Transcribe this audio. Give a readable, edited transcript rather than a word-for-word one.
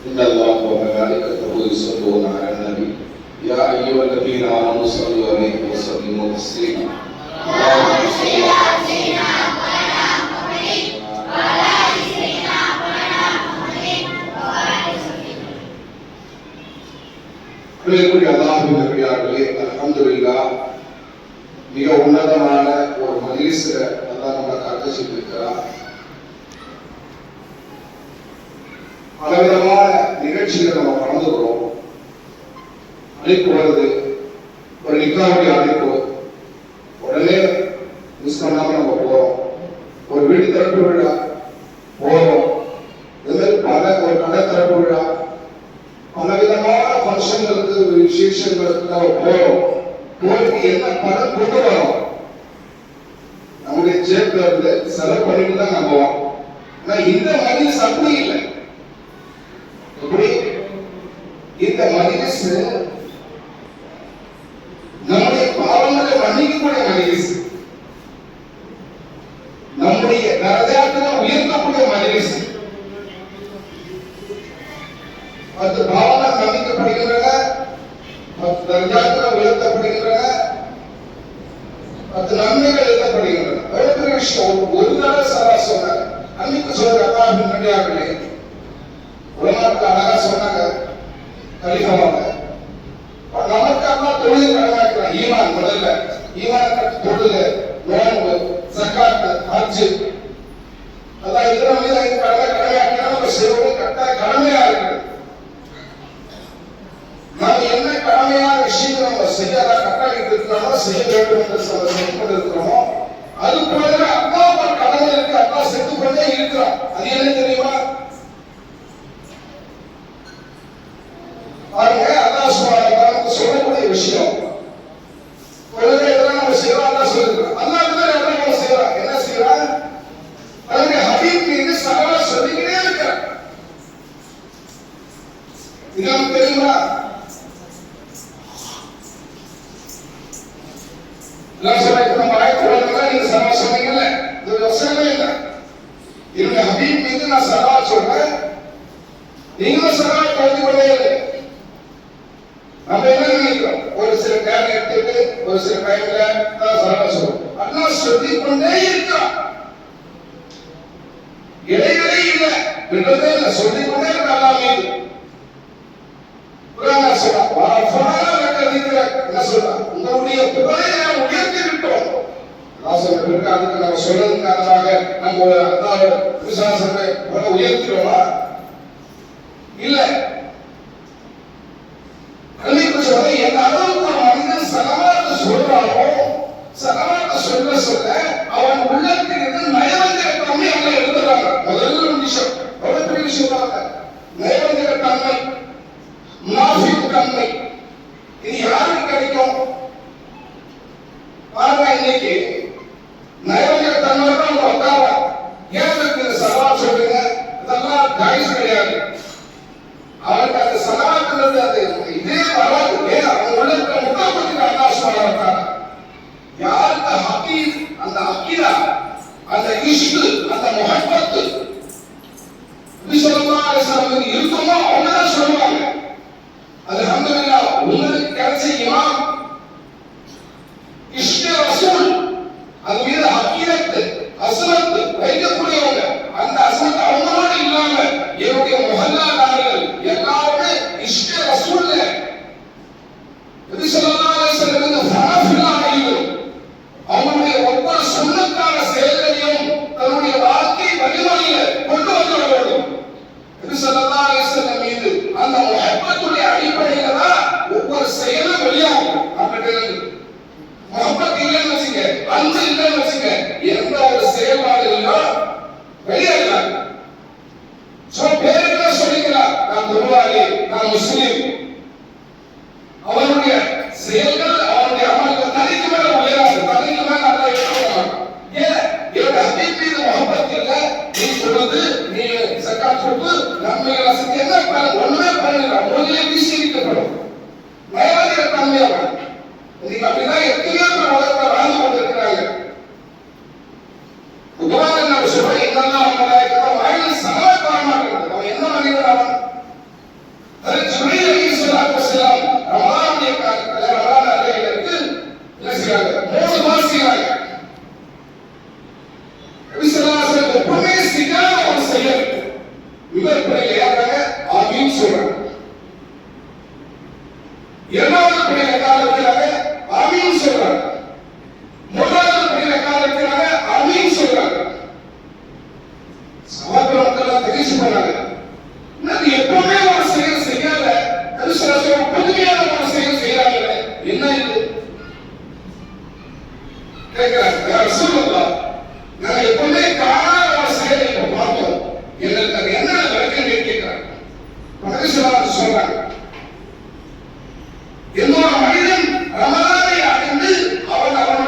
إن الله وملائكته يصلون على النبي يا أيها الذين آمنوا صلوا عليه وسلموا تسليما اللهم صل على سيدنا محمد وعلى آل سيدنا محمد وعلى அல்ஹம்துலில்லாஹ் மிக உன்னதமான ஒரு மஜ்லிஸ்ல அல்லாஹ் நம்மை காக்க செய்திருக்கிறார். பலவிதமான நிகழ்ச்சிகளை நம்ம கலந்துக்கிறோம். அழைப்பு வருது, ஒரு நிக்காவுடைய அழைப்பு, உடனே மிஸ் பண்ணாம நம்ம போறோம். ஒரு வீடு திறப்பு விழா போறோம். இது மாதிரி ஒரு கடை திறப்பு விழா, பலவிதமான ஃபங்க்ஷன்களுக்கு விசேஷங்களுக்கு நம்ம போறோம். போயிட்டு என்ன பணம் கொண்டு வரோம், நம்முடைய ஜேப்ல இருந்து செலவு பண்ணிட்டு தான் நம்ம வரோம். ஆனா இந்த மஜ்லிஸ் அப்படி இல்லை. இந்த மஜ்லிஸ் நம்முடைய பாவங்களை மன்னிக்கக்கூடிய மஜ்லிஸ், நம்முடைய தரஜாக்களை உயர்த்தக்கூடிய மஜ்லிஸ். அந்த பாவங்கள் மன்னிக்கப்படுகின்றன, தரஜாக்கள் உயர்த்தப்படுகின்றன, அந்த நன்மைகள் எழுதப்படுகின்றன. பெரிய விஷயம். ஒரு தடவை சாரா சொன்னாங்க, அன்னைக்கு சொல்ற அல்லாஹ்வின் நடிகார்களே, உலமாக்கள் அழகா சொன்னாங்க, கலிஃபாவாங்க நமக்கு அல்லா தொழில் கடமையாக்குறான். ஈமான் முதல்ல, ஈமான் தொழுது, நோன்பு, ஜக்காத், ஹஜ், அதான் இதர மீது கடமையாக்கினா நம்ம செய்வது கட்டாய கடமையா இருக்குது. நம்ம என்ன கடமையான விஷயத்தை நம்ம செய்யாத கட்டாயம் இருக்கிறோமோ, செய்ய வேண்டும் என்று செய்து கொண்டிருக்கிறோமோ, அது போல அல்லா ஒரு கடமை இருக்கு, அல்லா செஞ்சு கொண்டே இருக்கிறான். அது என்ன தெரியுமா? பாருங்க, அல்லாஹ் சுப்ஹானஹு வ தஆலா சொல்லக்கூடிய விஷயம். தொழுகை இதெல்லாம் நம்ம செய்யறோம், அல்லாஹ் சொல்லிருக்கான். அல்லாஹ் தான் எவ்வளவு நம்ம செய்யறோம், என்ன செய்யறான்? அவருடைய ஹபீப் மீது ஸலவாத் சொல்லிக்கிட்டே இருக்கிறான். இது நமக்கு தெரியுமா? அல்லாஹ் சொல்லிட்டு நம்ம ஆயத்து ஓதுறதுல நீங்க ஸலவாத் சொன்னீங்கல்ல, இது வசனமே இல்லை. என்னுடைய ஹபீப் மீது நான் ஸலவாத் சொல்றேன், நீங்களும் ஸலவாத் ஓதி கொண்டே இருங்க. நம்ம என்ன நினைக்கிறோம், ஒரு சில டைம் எடுத்துட்டு ஒரு சில டைம்ல தான் ஸலவாத் சொல்றோம். அல்லாஹ் சொல்லிக் கொண்டே இருக்கிறான், இடைவெளி இல்லை, விடுறதே இல்லை, சொல்லிக் கொண்டே இருக்க அல்லாஹ் மீது. குர்ஆன்ல சொல்றான், வரஃபஅனா லக திக்ரக், என்ன சொல்றான்? உங்களுடைய புகழை நாம் உயர்த்தி விட்டோம். அல்லாஹ் சொல்லிருக்கு. அதுக்கு நம்ம சொல்றதுக்கு காரணமாக நம்ம அல்லாஹ் விசுவாசத்தை உயர்த்திடுவோமா? இல்ல. அன்னைக்கு சொல்ற எந்த அளவுக்கு ஒரு மனிதன் ஸலவாத் சொல்றானோ, ஸலவாத் சொல்ல சொல்ல அவன் உள்ளத்திலிருந்து நயவஞ்சகத்தன்மை அங்க எழுதுறாங்க. முதல்ல விஷயம், அவ்வளவு பெரிய விஷயம் தான் நயவஞ்சகத்தன்மை, முனாஃபிக் தன்மை. இது யாருக்கு கிடைக்கும்? பாருங்க, இன்னைக்கு நயவஞ்சகத்தன்மை தான் அவங்க உட்கார ஏன் ஸலவாத் சொல்றீங்க, இதெல்லாம் ஜாயிஸ் கிடையாது. அவனுக்கு அந்த ஸலவாத்ன்றது அது இதே வராது. ஏன்? அவன் உள்ளத்துல முகாபத்துக்கு அல்லாஹ் சுப்ஹானஹு வ தஆலா யாருக்கு ஹபீப், அந்த அக்கீதா, அந்த இஷ்க், அந்த முஹப்பத் நபி ஸல்லல்லாஹு அலைஹி வஸல்லம் இருக்குமோ அவங்க தான் சொல்லுவாங்க, அல்ஹம்துலில்லாஹ் உங்களுக்கு கிடைச்ச இமாம் இஷ்க் ரசூல், அது மீது அக்கீதத் அஸ்லத் வைக்கக்கூடியவங்க. அந்த அஸ்லத் அவங்களோட இல்லாம என்னுடைய முஹல்லாதார்கள் எல்லாருமே இஷ்க் ரசூல்ல நபி ஸல்லல்லாஹு அலைஹி வஸல்லம் ஃபனாஃபில்லாஹி அவங்களுடைய ஒவ்வொரு சுன்னத்தான செயல்களையும் தன்னுடைய வாழ்க்கை வழிமுறையில கொண்டு வந்து வேண்டும். நபி ஸல்லல்லாஹு அலைஹி வஸல்லம் மீது அந்த முஹப்பத்துடைய அடிப்படையில தான் ஒவ்வொரு செயலும் வெளியாகும். நம்மகிட்ட இருந்து முஹப்பத் இல்லைன்னு வச்சுங்க, அன்பு இல்லைன்னு வச்சுங்க, எந்த ஒரு செயல்பாடுகளும் வெளியாகாது. பேருக்குள்ள சொல்லிக்கலாம், நான் குருவாளி, நான் முஸ்லிம். அவனுடைய செயல்கள், அவனுடைய அமல்கள் தலைக்கு மேல உயராது, தலைக்கு மேல நல்லா ஏற்றுவாங்க. ஏன்? என்னோட ஹபீப் மீது முஹப்பத் இல்லை, நீ சொல்றது, நீ ஸகாத் கொடுத்து நன்மைகளை செஞ்சு என்ன பலன்? ஒண்ணுமே பண்ணல, முதலே வீசிக்கப்படும். நயவஞ்சக தன்மையாக இன்னைக்கு அப்படிதான் எத்தனையோ பேர் உலகத்தில் வாழ்ந்து கொண்டிருக்கிறாங்க. உபவாதம் நம்ம சொல்றோம், என்னெல்லாம் மலாய்க்கா வாயில ஸலவாத் வர மாட்டேங்குது. அவன் என்ன மனிதன்? அவன் பிறகு